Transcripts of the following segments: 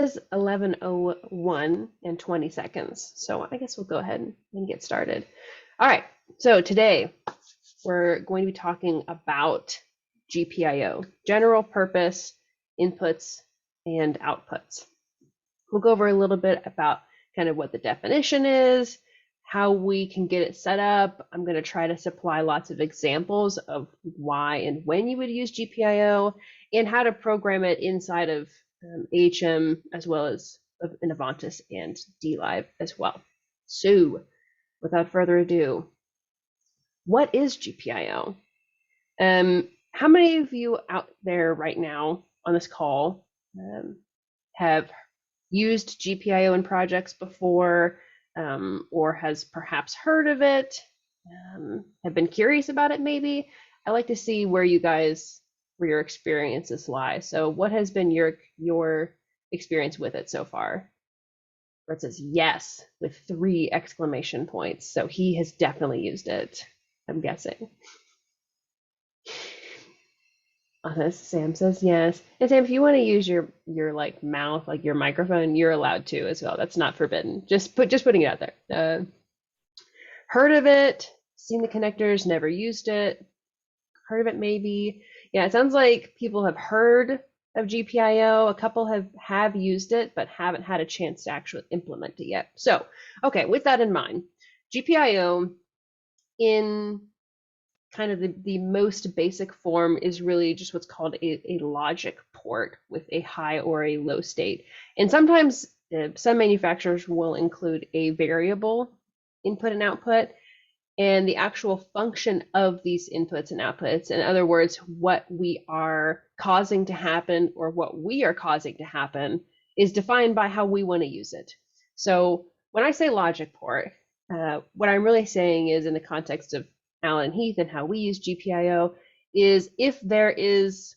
is 11:01 and 20 seconds. So I guess we'll go ahead and get started. All right. So today we're going to be talking about GPIO, general purpose inputs and outputs. We'll go over a little bit about kind of what the definition is, how we can get it set up. I'm going to try to supply lots of examples of why and when you would use GPIO and how to program it inside of AHM as well as in Avantis and DLive as well. So without further ado, what is GPIO? How many of you out there right now on this call have used GPIO in projects before, or has perhaps heard of it, have been curious about it maybe? I like to see where your experiences lie. So what has been your experience with it so far? Brett says yes with 3 exclamation points. So he has definitely used it, I'm guessing. Sam says yes. And Sam, if you want to use your like mouth, like your microphone, you're allowed to as well. That's not forbidden. Just putting it out there. Heard of it, seen the connectors, never used it. Heard of it maybe. Yeah, it sounds like people have heard of GPIO. A couple have used it, but haven't had a chance to actually implement it yet. So, okay, with that in mind, GPIO in kind of the most basic form is really just what's called a logic port with a high or a low state. And sometimes some manufacturers will include a variable input and output, and the actual function of these inputs and outputs, in other words, what we are causing to happen or what we are causing to happen, is defined by how we want to use it. So when I say logic port, what I'm really saying is, in the context of Alan and Heath and how we use GPIO, is if there is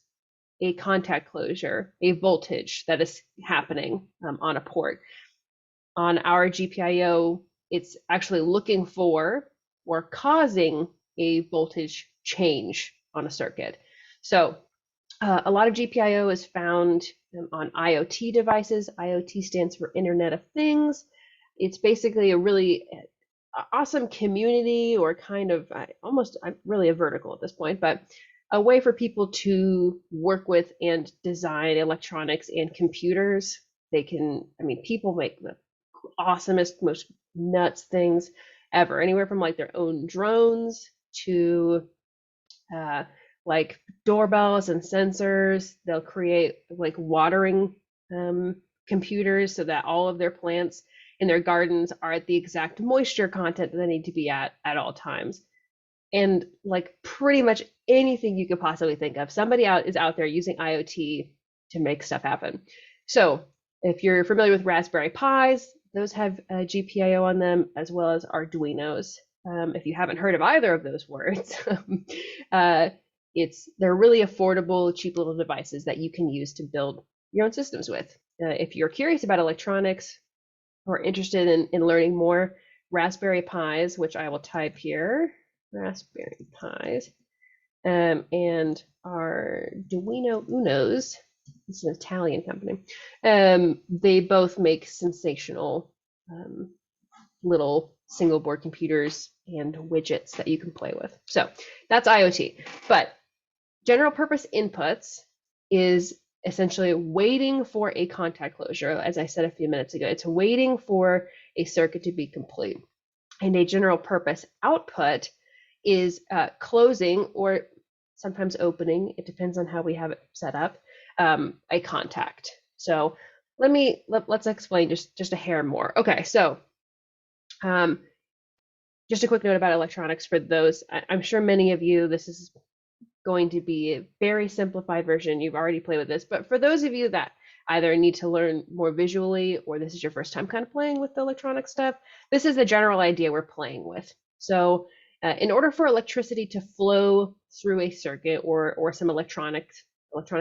a contact closure, a voltage that is happening on a port, on our GPIO, it's actually looking for or causing a voltage change on a circuit. So a lot of GPIO is found on IoT devices. IoT stands for Internet of Things. It's basically a really awesome community, or kind of almost really a vertical at this point, but a way for people to work with and design electronics and computers. They can, people make the awesomest, most nuts things ever, anywhere from like their own drones to like doorbells and sensors. They'll create like watering computers so that all of their plants in their gardens are at the exact moisture content that they need to be at all times. And like pretty much anything you could possibly think of, somebody is out there using IoT to make stuff happen. So if you're familiar with Raspberry Pis, those have GPIO on them, as well as Arduinos. If you haven't heard of either of those words, they're really affordable, cheap little devices that you can use to build your own systems with. If you're curious about electronics or interested in learning more, Raspberry Pis, which I will type here, Raspberry Pis, and Arduino Unos, it's an Italian company, they both make sensational little single board computers and widgets that you can play with. So that's IoT. But general purpose inputs is essentially waiting for a contact closure. As I said a few minutes ago, it's waiting for a circuit to be complete. And a general purpose output is closing, or sometimes opening, it depends on how we have it set up, a contact. So let's explain just a hair more. Okay, so just a quick note about electronics for those. I'm sure many of you, this is going to be a very simplified version. You've already played with this, but for those of you that either need to learn more visually, or this is your first time kind of playing with the electronic stuff, this is the general idea we're playing with. So in order for electricity to flow through a circuit or some electronic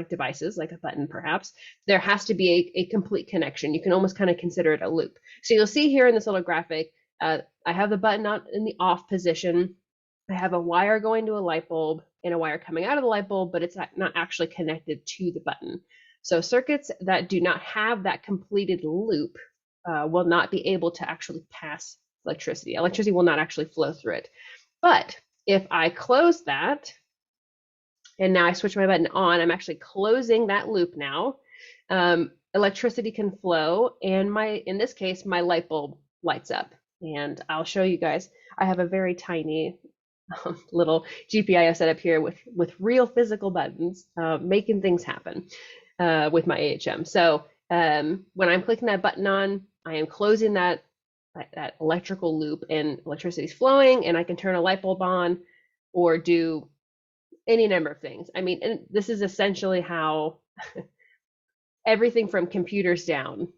devices, like a button perhaps, there has to be a complete connection. You can almost kind of consider it a loop. So you'll see here in this little graphic, I have the button out in the off position. I have a wire going to a light bulb and a wire coming out of the light bulb, but it's not actually connected to the button. So circuits that do not have that completed loop will not be able to actually pass electricity. Electricity will not actually flow through it. But if I close that, and now I switch my button on, I'm actually closing that loop now. Electricity can flow, and in this case, my light bulb lights up. And I'll show you guys. I have a very tiny little GPIO setup here with real physical buttons, making things happen with my AHM. So when I'm clicking that button on, I am closing that electrical loop, and electricity is flowing, and I can turn a light bulb on or do any number of things. I mean, and this is essentially how everything from computers down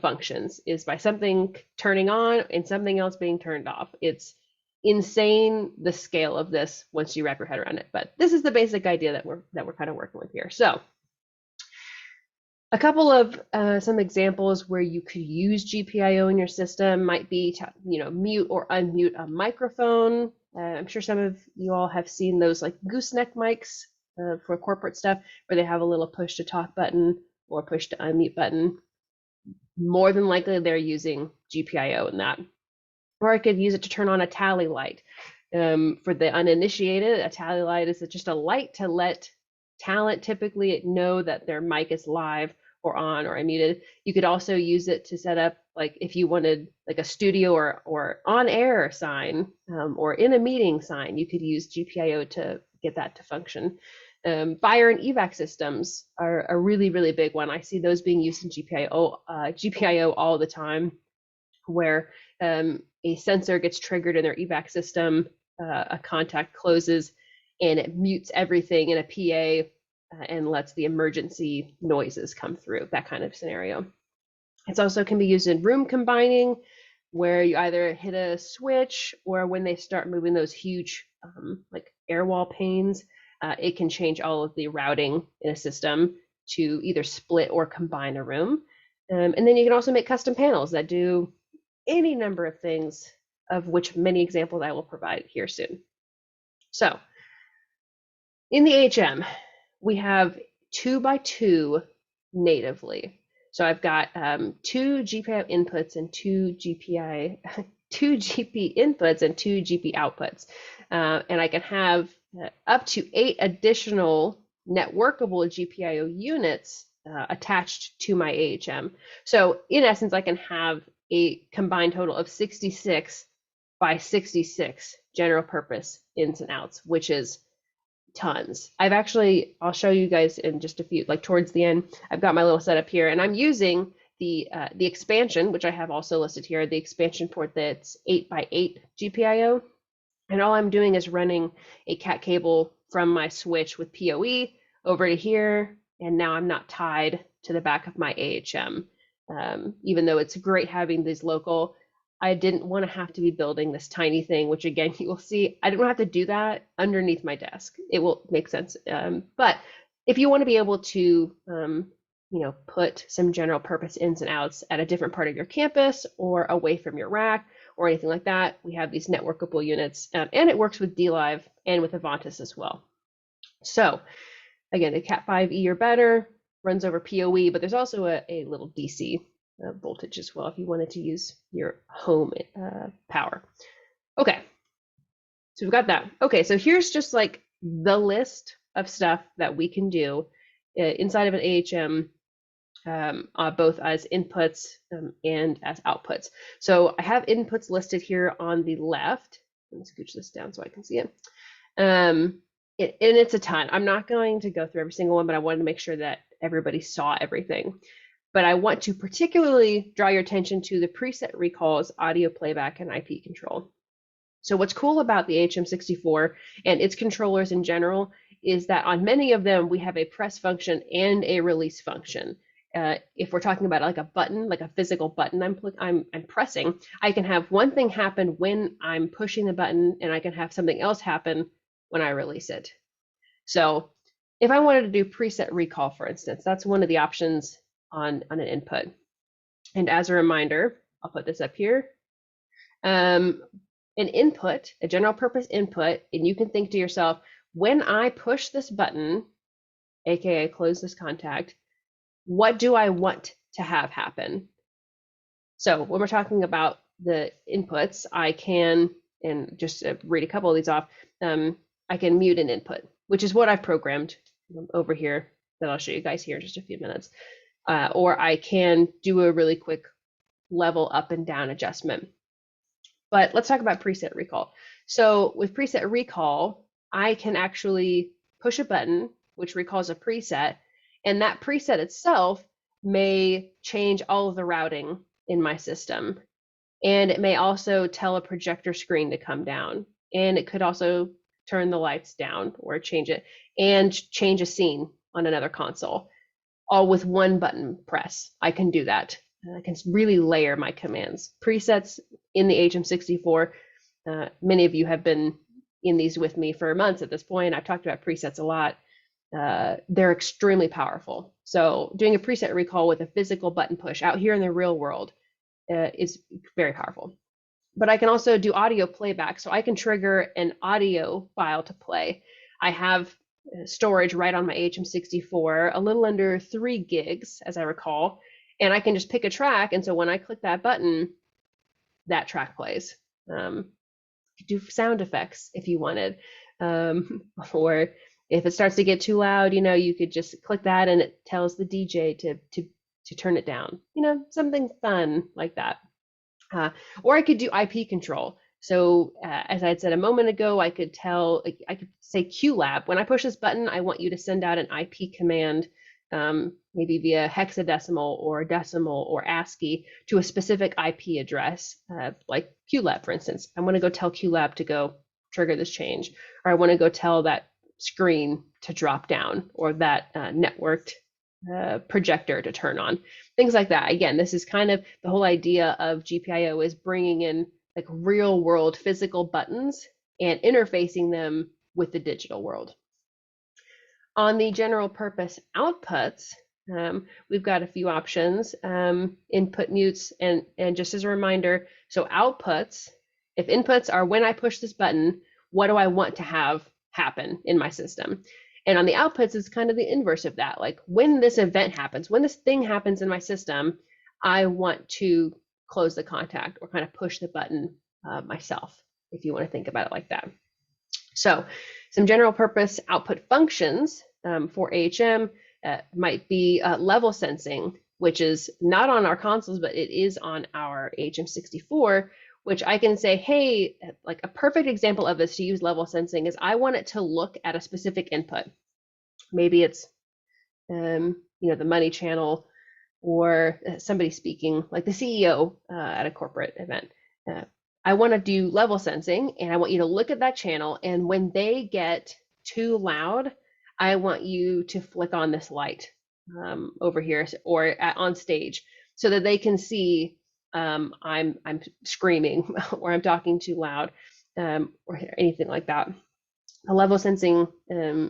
functions, is by something turning on and something else being turned off. It's insane the scale of this once you wrap your head around it. But this is the basic idea that we're kind of working with here. So a couple of some examples where you could use GPIO in your system might be to, mute or unmute a microphone. I'm sure some of you all have seen those like gooseneck mics for corporate stuff, where they have a little push to talk button or push to unmute button. More than likely they're using GPIO in that. Or I could use it to turn on a tally light. For the uninitiated, a tally light is just a light to let talent typically know that their mic is live or on or unmuted. You could also use it to set up, like if you wanted like a studio or on air sign or in a meeting sign, you could use GPIO to get that to function. Fire and evac systems are a really, really big one. I see those being used in GPIO all the time, where a sensor gets triggered in their evac system, a contact closes, and it mutes everything in a PA and lets the emergency noises come through, that kind of scenario. It also can be used in room combining, where you either hit a switch, or when they start moving those huge like air wall panes, it can change all of the routing in a system to either split or combine a room. And then you can also make custom panels that do any number of things, of which many examples I will provide here soon. So in the AHM, we have 2x2 natively. So I've got 2 GPIO inputs and 2 GP inputs and 2 GP outputs. And I can have up to 8 additional networkable GPIO units attached to my AHM. So in essence, I can have a combined total of 66 by 66 general purpose ins and outs, which is tons. I'll show you guys in just a few, like towards the end. I've got my little setup here, and I'm using the expansion, which I have also listed here, the expansion port that's 8x8 GPIO. And all I'm doing is running a cat cable from my switch with PoE over to here, and now I'm not tied to the back of my AHM. Even though it's great having these local, I didn't want to have to be building this tiny thing, which again, you will see, I didn't have to do that underneath my desk. It will make sense. But if you want to be able to, put some general purpose ins and outs at a different part of your campus or away from your rack or anything like that, we have these networkable units, and it works with DLive and with Avantis as well. So again, the Cat5e or better runs over PoE, but there's also a little DC voltage as well if you wanted to use your home power. Okay, so we've got that. Okay, so here's just like the list of stuff that we can do inside of an AHM, both as inputs and as outputs. So I have inputs listed here on the left. Let me scooch this down so I can see it. And it's a ton. I'm not going to go through every single one, but I wanted to make sure that everybody saw everything. But I want to particularly draw your attention to the preset recalls, audio playback, and IP control. So what's cool about the HM64 and its controllers in general is that on many of them, we have a press function and a release function. If we're talking about like a button, like a physical button I'm pressing, I can have one thing happen when I'm pushing the button, and I can have something else happen when I release it. So if I wanted to do preset recall, for instance, that's one of the options on an input. And as a reminder, I'll put this up here. An input, a general purpose input, and you can think to yourself, when I push this button, aka close this contact, what do I want to have happen? So when we're talking about the inputs, I can, and just read a couple of these off, I can mute an input, which is what I've programmed over here that I'll show you guys here in just a few minutes. Or I can do a really quick level up and down adjustment. But let's talk about preset recall. So with preset recall, I can actually push a button, which recalls a preset, and that preset itself may change all of the routing in my system. And it may also tell a projector screen to come down. And it could also turn the lights down or change it and change a scene on another console, all with one button press. I can do that. I can really layer my commands. Presets in the HM64, many of you have been in these with me for months at this point. I've talked about presets a lot. They're extremely powerful. So doing a preset recall with a physical button push out here in the real world is very powerful. But I can also do audio playback. So I can trigger an audio file to play. I have storage right on my HM64, a little under 3 gigs, as I recall. And I can just pick a track. And so when I click that button, that track plays. Do sound effects if you wanted. Or if it starts to get too loud, you could just click that and it tells the DJ to turn it down. Something fun like that. Or I could do IP control. So as I had said a moment ago, I could say QLab. When I push this button, I want you to send out an IP command, maybe via hexadecimal or decimal or ASCII to a specific IP address, like QLab, for instance. I want to go tell QLab to go trigger this change, or I want to go tell that screen to drop down, or that networked projector to turn on, things like that. Again, this is kind of the whole idea of GPIO, is bringing in like real world physical buttons and interfacing them with the digital world. On the general purpose outputs, we've got a few options, input mutes, and just as a reminder, so outputs, if inputs are when I push this button, what do I want to have happen in my system? And on the outputs, it's kind of the inverse of that. Like when this event happens, when this thing happens in my system, I want to close the contact or kind of push the button myself, if you want to think about it like that. So some general purpose output functions for AHM might be level sensing, which is not on our consoles, but it is on our HM64, which I can say, hey, like a perfect example of this to use level sensing is I want it to look at a specific input. Maybe it's, the money channel, or somebody speaking, like the CEO at a corporate event. I want to do level sensing, and I want you to look at that channel, and when they get too loud, I want you to flick on this light over here or on stage, so that they can see I'm screaming or I'm talking too loud, or anything like that. A level sensing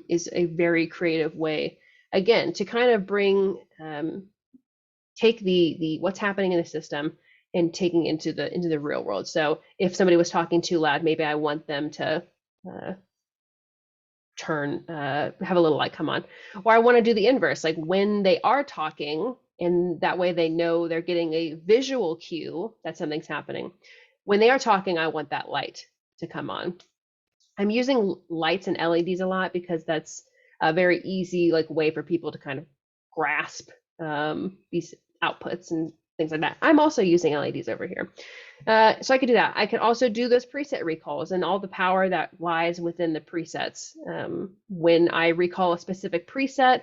is a very creative way, again, to kind of bring take the what's happening in the system and taking into the real world. So if somebody was talking too loud, maybe I want them to have a little light come on, or I want to do the inverse, like when they are talking, and that way they know they're getting a visual cue that something's happening. When they are talking, I want that light to come on. I'm using lights and LEDs a lot because that's a very easy way for people to kind of grasp these outputs and things like that. I'm also using LEDs over here. So I could do that. I could also do those preset recalls and all the power that lies within the presets. When I recall a specific preset,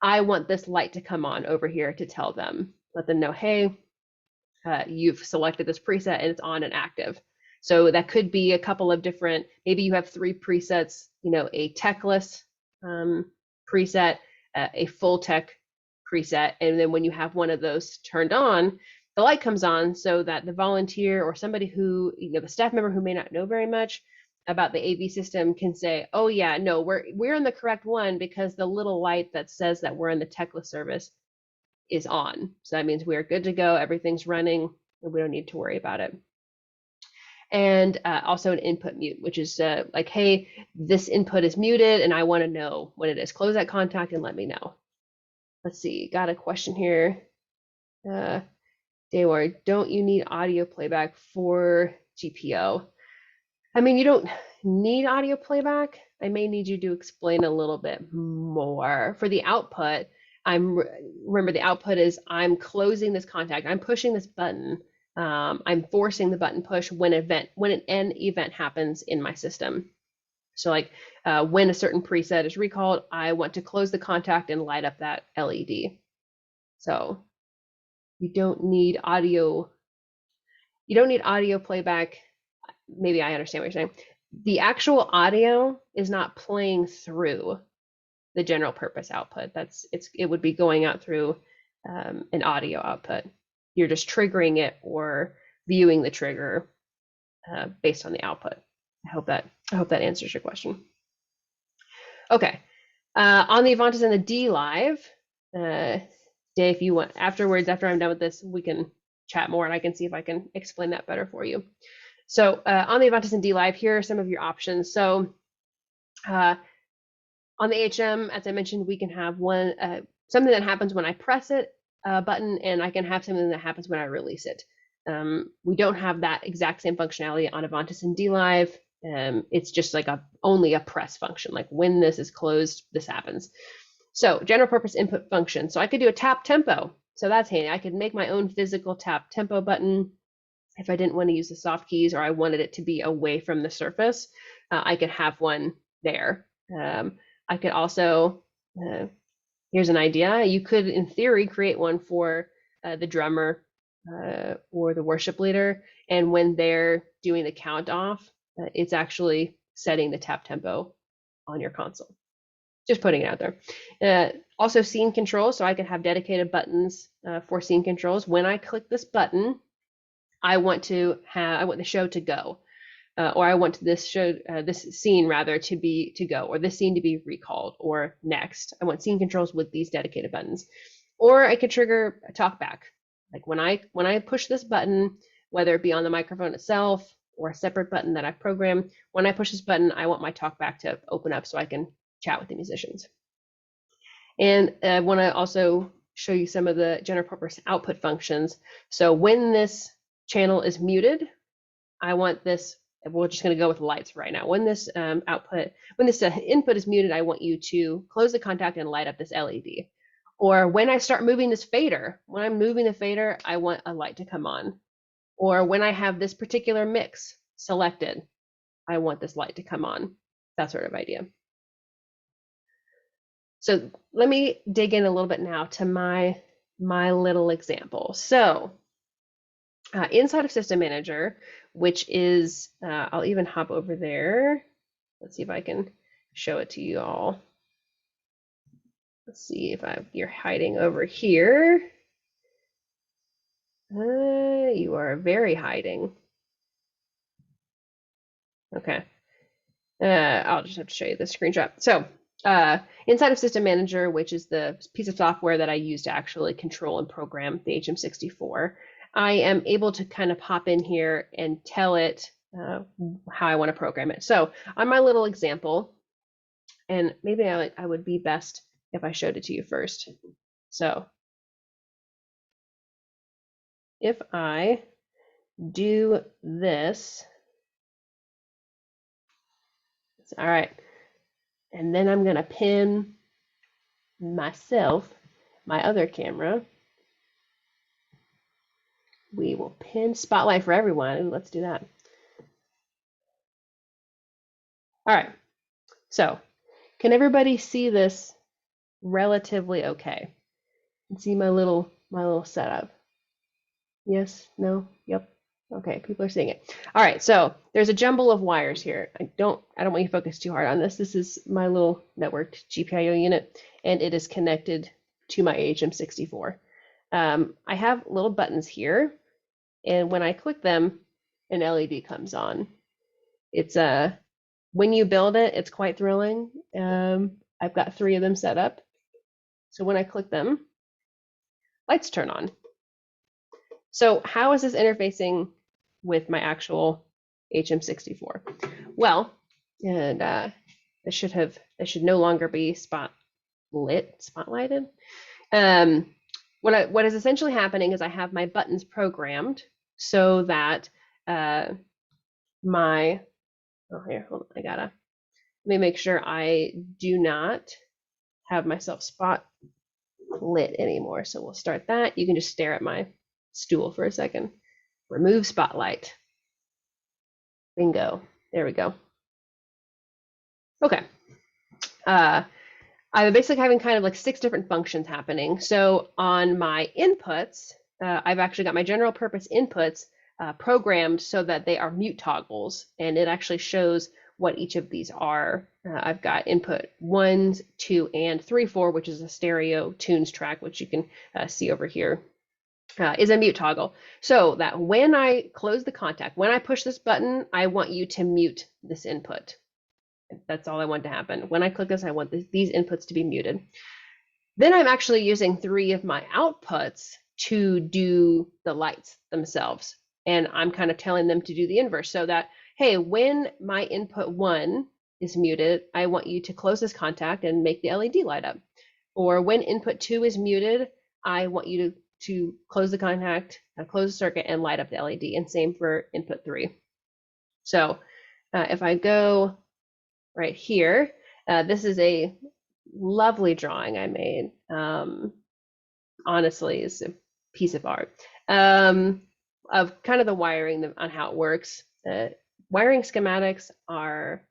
I want this light to come on over here to tell them, let them know, hey, you've selected this preset and it's on and active. So that could be a couple of different, maybe you have 3 presets, a techless preset, a full tech preset, and then when you have one of those turned on, the light comes on so that the volunteer or somebody who, the staff member who may not know very much about the AV system can say, oh yeah, no, we're in the correct one because the little light that says that we're in the techless service is on. So that means we're good to go, everything's running, and we don't need to worry about it. And also an input mute, which is like, hey, this input is muted and I want to know when it is. Close that contact and let me know. let's see, got a question here. Dayward, don't you need audio playback for GPO? I mean, you don't need audio playback. I may need you to explain a little bit more. For the output, remember the output is I'm closing this contact. I'm pushing this button. I'm forcing the button push when an event happens in my system. So like when a certain preset is recalled, I want to close the contact and light up that LED. So you don't need audio. You don't need audio playback. Maybe I understand what you're saying. The actual audio is not playing through the general purpose output. It would be going out through an audio output. You're just triggering it or viewing the trigger based on the output. I hope that answers your question. Okay, on the Avantis and the D Live, Dave, if you want afterwards, after I'm done with this, we can chat more and I can see if I can explain that better for you. So on the Avantis and D Live, here are some of your options. So on the HM, as I mentioned, we can have something that happens when I press it button, and I can have something that happens when I release it. We don't have that exact same functionality on Avantis and D Live. It's just like only a press function. Like when this is closed, this happens. So general purpose input function. So I could do a tap tempo. So that's handy. I could make my own physical tap tempo button. If I didn't want to use the soft keys or I wanted it to be away from the surface, I could have one there. I could also, here's an idea. You could, in theory, create one for the drummer or the worship leader. And when they're doing the count off, it's actually setting the tap tempo on your console. Just putting it out there. Also scene controls. So I could have dedicated buttons for scene controls. When I click this button, I want the show to go, or I want this scene rather to go, or this scene to be recalled, or next. I want scene controls with these dedicated buttons, or I could trigger a talkback. Like when I push this button, whether it be on the microphone itself or a separate button that I've programmed, when I push this button, I want my talkback to open up so I can chat with the musicians. And I want to also show you some of the general purpose output functions. So when this channel is muted, I want this, we're just going to go with lights right now. When this input is muted, I want you to close the contact and light up this LED. Or when I start moving this fader, when I'm moving the fader, I want a light to come on. Or when I have this particular mix selected, I want this light to come on. That sort of idea. So let me dig in a little bit now to my little example. So inside of System Manager, which is, I'll even hop over there. Let's see if I can show it to you all. Let's see if you're hiding over here. You are very hiding. Okay. I'll just have to show you the screenshot. So inside of System Manager, which is the piece of software that I use to actually control and program the HM64, I am able to kind of hop in here and tell it how I want to program it. So on my little example, and maybe I would be best if I showed it to you first. So if I do this, all right, and then I'm going to pin myself, my other camera. We will pin spotlight for everyone. Ooh, let's do that. All right. So can everybody see this relatively okay? And see my little setup? Yes, no, yep. Okay, people are seeing it. All right, so there's a jumble of wires here. I don't want you to focus too hard on this. This is my little networked GPIO unit, and it is connected to my HM64. I have little buttons here, and when I click them, an LED comes on. It's when you build it, it's quite thrilling. I've got 3 of them set up. So when I click them, lights turn on. So how is this interfacing with my actual HM64? Well, and it should no longer be spotlighted. What is essentially happening is I have my buttons programmed so that my, oh, here, hold on, let me make sure I do not have myself spot lit anymore. So we'll start that. You can just stare at my stool for a second. Remove spotlight. Bingo. There we go. Okay. I'm basically having kind of like 6 different functions happening. So on my inputs, I've actually got my general purpose inputs programmed so that they are mute toggles, and it actually shows what each of these are. I've got input 1, 2, and 3, 4, which is a stereo tunes track, which you can see over here, is a mute toggle. So that when I close the contact, when I push this button, I want you to mute this input. That's all I want to happen. When I click this, I want these inputs to be muted. Then I'm actually using 3 of my outputs to do the lights themselves. And I'm kind of telling them to do the inverse so that, hey, when my input 1 is muted, I want you to close this contact and make the LED light up. Or when input 2 is muted, I want you to close the contact, close the circuit, and light up the LED. And same for input 3. So if I go right here, this is a lovely drawing I made. Honestly, it's a piece of art of kind of the wiring on how it works. Wiring schematics are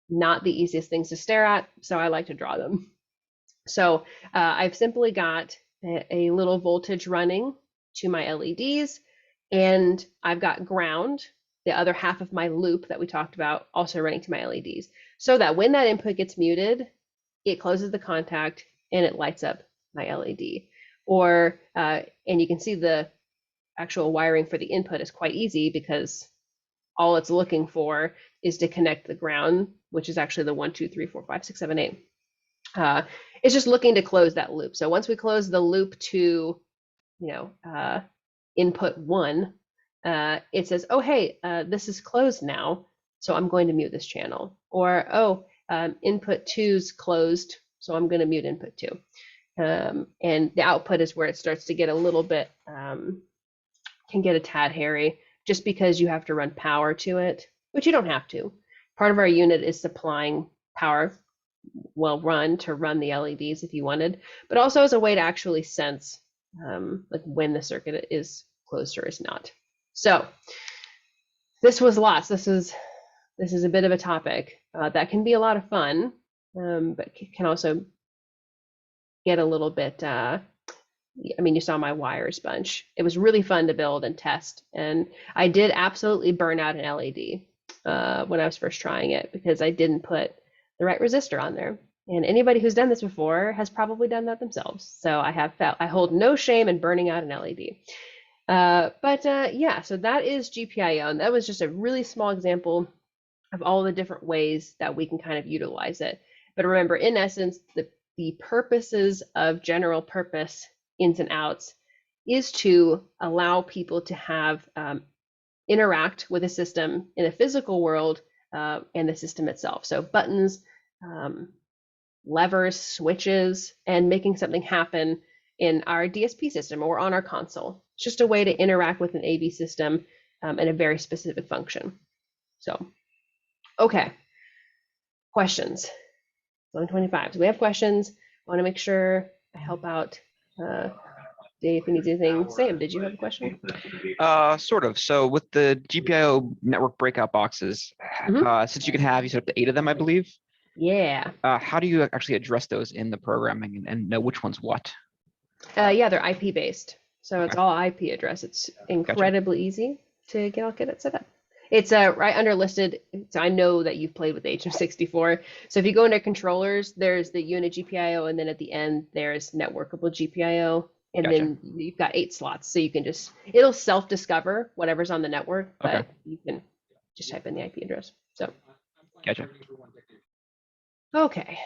not the easiest things to stare at, so I like to draw them. So I've simply got a little voltage running to my LEDs, and I've got ground, the other half of my loop that we talked about, also running to my LEDs, so that when that input gets muted, it closes the contact and it lights up my LED. Or, and you can see the actual wiring for the input is quite easy because all it's looking for is to connect the ground, which is actually the 1, 2, 3, 4, 5, 6, 7, 8. It's just looking to close that loop. So once we close the loop to, input 1, it says, oh, hey, this is closed now, so I'm going to mute this channel. Or, oh, input 2's closed, so I'm going to mute input 2. And the output is where it starts to get a little bit, can get a tad hairy, just because you have to run power to it, which you don't have to. Part of our unit is supplying power, well run, to run the LEDs if you wanted, but also as a way to actually sense like when the circuit is closed or is not. So this was lots. This is a bit of a topic that can be a lot of fun, but can also get a little bit, I mean, you saw my wires bunch. It was really fun to build and test. And I did absolutely burn out an LED when I was first trying it because I didn't put the right resistor on there. And anybody who's done this before has probably done that themselves. So I hold no shame in burning out an LED. Yeah, so that is GPIO. And that was just a really small example of all the different ways that we can kind of utilize it. But remember, in essence, the purposes of general purpose ins and outs is to allow people to have interact with a system in a physical world and the system itself. So buttons, levers, switches, and making something happen in our DSP system or on our console. It's just a way to interact with an AV system in a very specific function. So, okay, questions. 125. So we have questions. I want to make sure I help out Dave if he needs anything. Sam, did you have a question? Sort of. So with the GPIO network breakout boxes, since you set up to 8 of them, I believe. Yeah. How do you actually address those in the programming and know which one's what? Yeah, they're IP based. So it's all IP address. It's incredibly easy to get it set up. It's right under listed. So I know that you've played with HM64. So if you go into controllers, there's the unit GPIO, and then at the end there's networkable GPIO, and then you've got 8 slots. So you can it'll self-discover whatever's on the network, but you can just type in the IP address. So. Gotcha. Okay.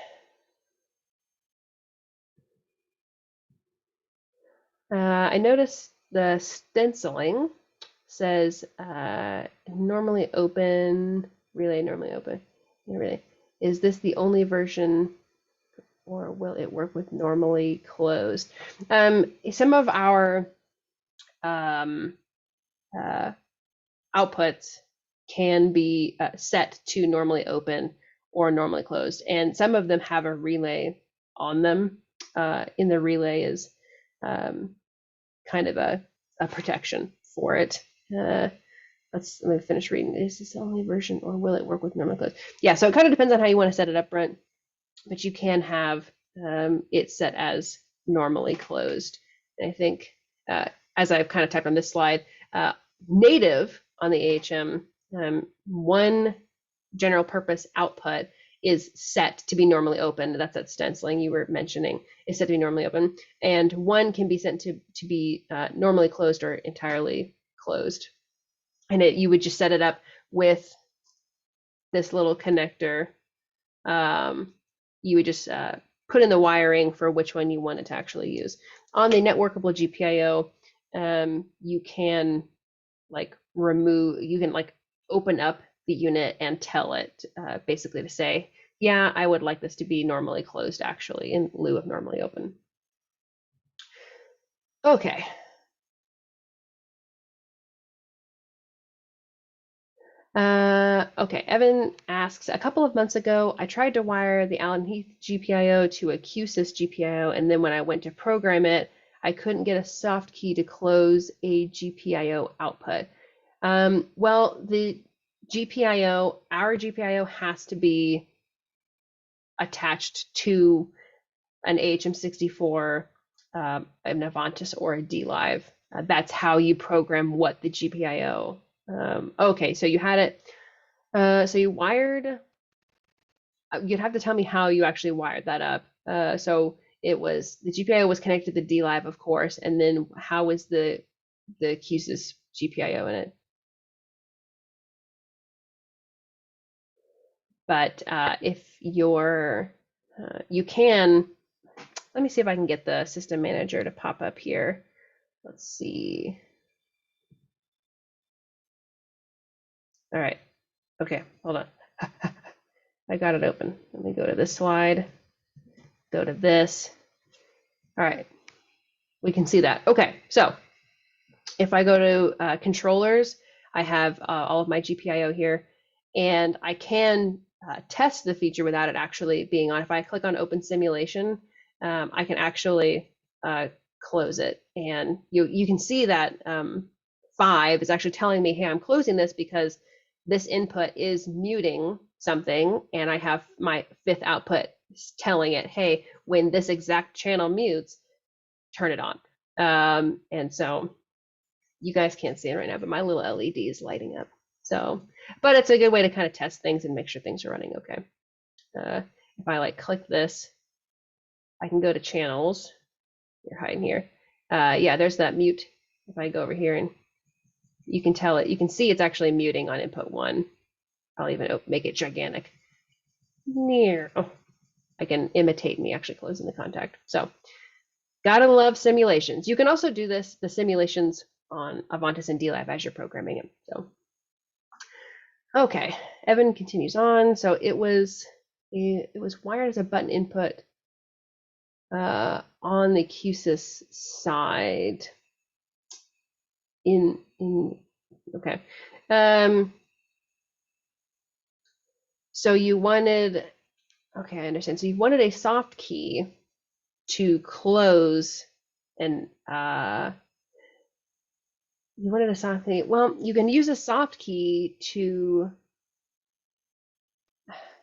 I noticed the stenciling says normally open, relay normally open. Relay. Is this the only version or will it work with normally closed? Some of our um, uh, outputs can be set to normally open or normally closed, and some of them have a relay on them. In the relay is kind of a protection for it. Let me finish reading. Is this the only version, or will it work with normally closed? Yeah, so it kind of depends on how you want to set it up, Brent, but you can have it set as normally closed. And I think, as I've kind of typed on this slide, native on the AHM, one general purpose output is set to be normally open. That's that stenciling you were mentioning is set to be normally open. And one can be set to be normally closed or entirely closed. And you would just set it up with this little connector. You would just put in the wiring for which one you wanted to actually use. On the networkable GPIO, you can open up the unit and tell it basically to say, yeah, I would like this to be normally closed actually in lieu of normally open. Okay. Okay, Evan asks, a couple of months ago, I tried to wire the Heath GPIO to a QSys GPIO, and then when I went to program it, I couldn't get a soft key to close a GPIO output. Well, the GPIO, our GPIO has to be attached to an AHM64, an Avantis, or a DLive. That's how you program what the GPIO. Okay, so you had it. So you wired. You'd have to tell me how you actually wired that up. So it was the GPIO was connected to the DLive, of course, and then how was the QSys GPIO in it? But if you're, you can. Let me see if I can get the system manager to pop up here. Let's see. All right. Okay, hold on. I got it open. Let me go to this slide. Go to this. All right. We can see that. Okay, so if I go to controllers, I have all of my GPIO here, and I can test the feature without it actually being on. If I click on open simulation, I can actually close it, and you can see that 5 is actually telling me, hey, I'm closing this because this input is muting something, and I have my 5th output telling it, hey, when this exact channel mutes, turn it on. And so you guys can't see it right now, but my little LED is lighting up. So, but it's a good way to kind of test things and make sure things are running okay. If I click this, I can go to channels. You're hiding here. Yeah, there's that mute. If I go over here, and you can tell it, you can see it's actually muting on input 1. I'll even make it gigantic. Near. Oh, I can imitate me actually closing the contact. So, gotta love simulations. You can also do the simulations on Avantis and DLive as you're programming it. So, okay, Evan continues on. So it was wired as a button input on the QSys side. Okay. So you wanted, okay, I understand. So you wanted a soft key to close, and you wanted a soft key. Well, you can use a soft key to,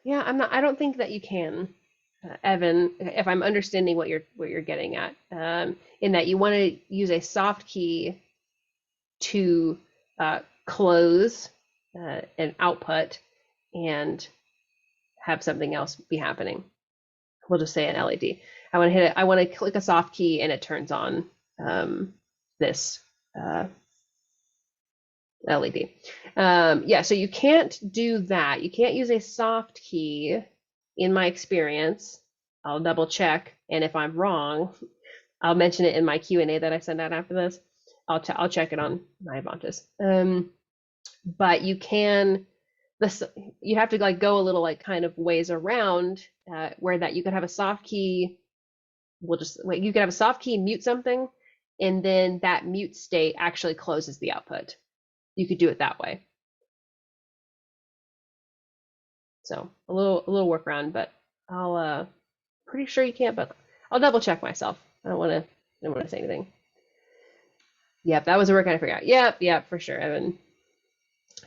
yeah, I don't think that you can, Evan, if I'm understanding what you're getting at, in that you want to use a soft key to close an output and have something else be happening. We'll just say an LED. I want to hit it. I want to click a soft key and it turns on this LED. Yeah, so you can't do that. You can't use a soft key, in my experience. I'll double check, and if I'm wrong, I'll mention it in my Q&A that I send out after this. I'll check it on my Avantis. But you can this, you have to like go a little like kind of ways around where that you could have a soft key. We'll just wait. You could have a soft key mute something, and then that mute state actually closes the output. You could do it that way. So a little workaround, but I'll pretty sure you can't, but I'll double check myself. I don't want to say anything. Yep, that was a work I figured out. Yep, for sure, Evan.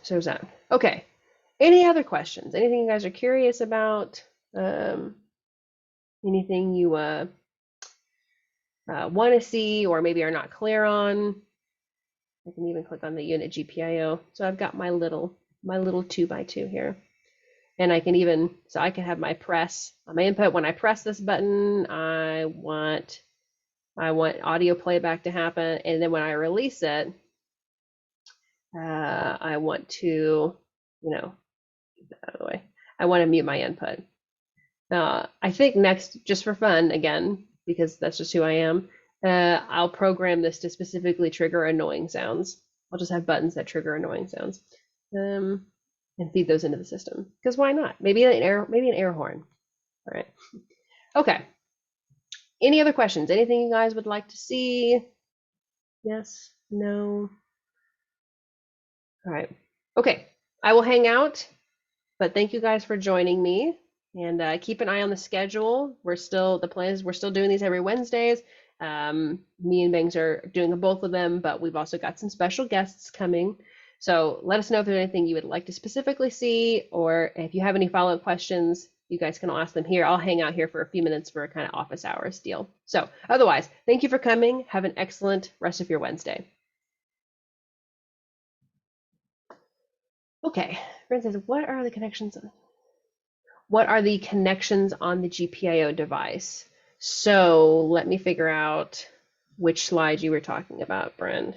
So there's that. Okay. Any other questions? Anything you guys are curious about? Um, anything you want to see or maybe are not clear on? I can even click on the unit GPIO. So I've got my little 2x2 here. And I can even, so I can have my press, my input. When I press this button, I want audio playback to happen. And then when I release it, I want to, out of the way. I want to mute my input. I think next, just for fun, again, because that's just who I am, I'll program this to specifically trigger annoying sounds. I'll just have buttons that trigger annoying sounds, and feed those into the system. Because why not? Maybe an air horn. All right. Okay. Any other questions? Anything you guys would like to see? Yes? No? All right. Okay. I will hang out, but thank you guys for joining me. And keep an eye on the schedule. The plan is we're still doing these every Wednesdays. Me and Bangs are doing both of them, but we've also got some special guests coming. So let us know if there's anything you would like to specifically see, or if you have any follow-up questions, you guys can all ask them here. I'll hang out here for a few minutes for a kind of office hours deal. So otherwise, thank you for coming. Have an excellent rest of your Wednesday. Okay, Brent says, what are the connections on the GPIO device? So let me figure out which slide you were talking about, Brent.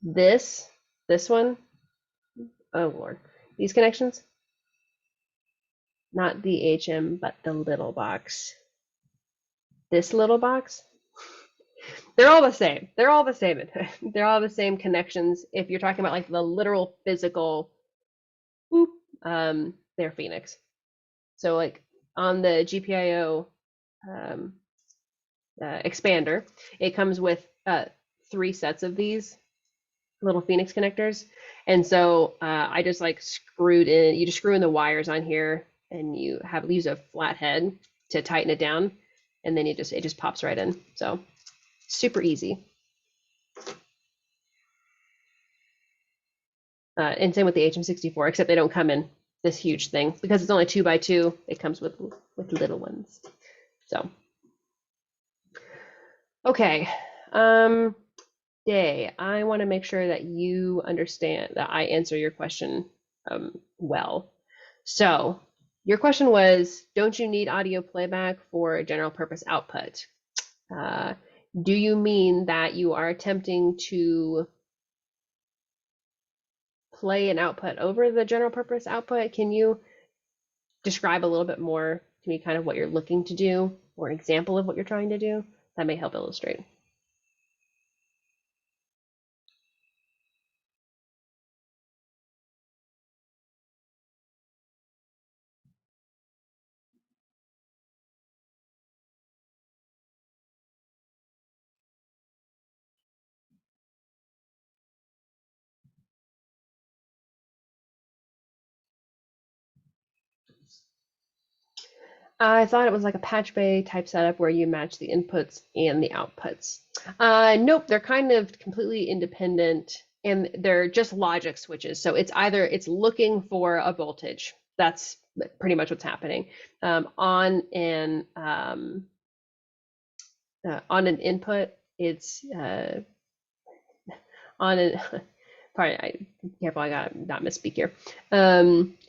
This one? Oh Lord. These connections? Not the HM, but the little box. This little box? They're all the same. They're all the same. They're all the same connections. If you're talking about like the literal physical, they're Phoenix. So like on the GPIO expander, it comes with 3 sets of these little Phoenix connectors. And so I just like screwed in, you just screw in the wires on here and you use a flat head to tighten it down. And then it just pops right in. So super easy. And same with the HM64, except they don't come in this huge thing because it's only 2x2. It comes with little ones. So, okay. Day, I want to make sure that you understand that I answer your question well. So your question was, don't you need audio playback for general purpose output? Do you mean that you are attempting to play an output over the general purpose output? Can you describe a little bit more to me kind of what you're looking to do or an example of what you're trying to do? That may help illustrate. I thought it was like a patch bay type setup where you match the inputs and the outputs. Nope, they're kind of completely independent and they're just logic switches. So it's looking for a voltage. That's pretty much what's happening. On an input, it's on an pardon, careful, I got not misspeak here.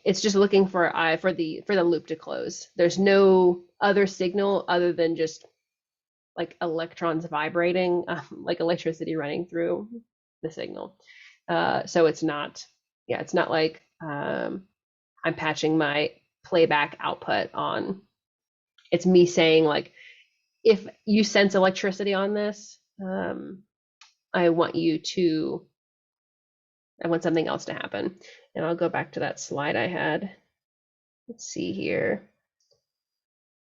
It's just looking for the loop to close. There's no other signal other than just like electrons vibrating, like electricity running through the signal. So it's not like I'm patching my playback output on. It's me saying like, if you sense electricity on this, I want you to I want something else to happen. And I'll go back to that slide I had. Let's see here.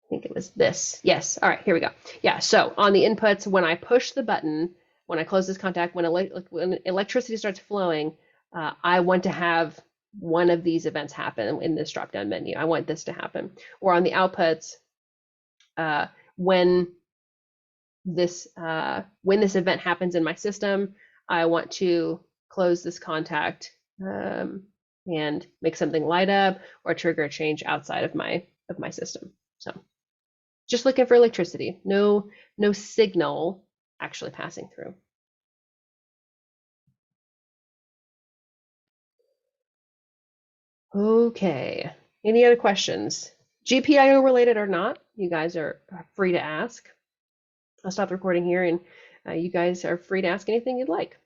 I think it was this. Yes. All right, here we go. Yeah, so on the inputs, when I push the button, when I close this contact, when electricity starts flowing, I want to have one of these events happen in this drop-down menu. I want this to happen. Or on the outputs, when this event happens in my system, I want to close this contact and make something light up or trigger a change outside of my system. So just looking for electricity, no signal actually passing through. Okay, any other questions? GPIO related or not, you guys are free to ask. I'll stop the recording here and you guys are free to ask anything you'd like.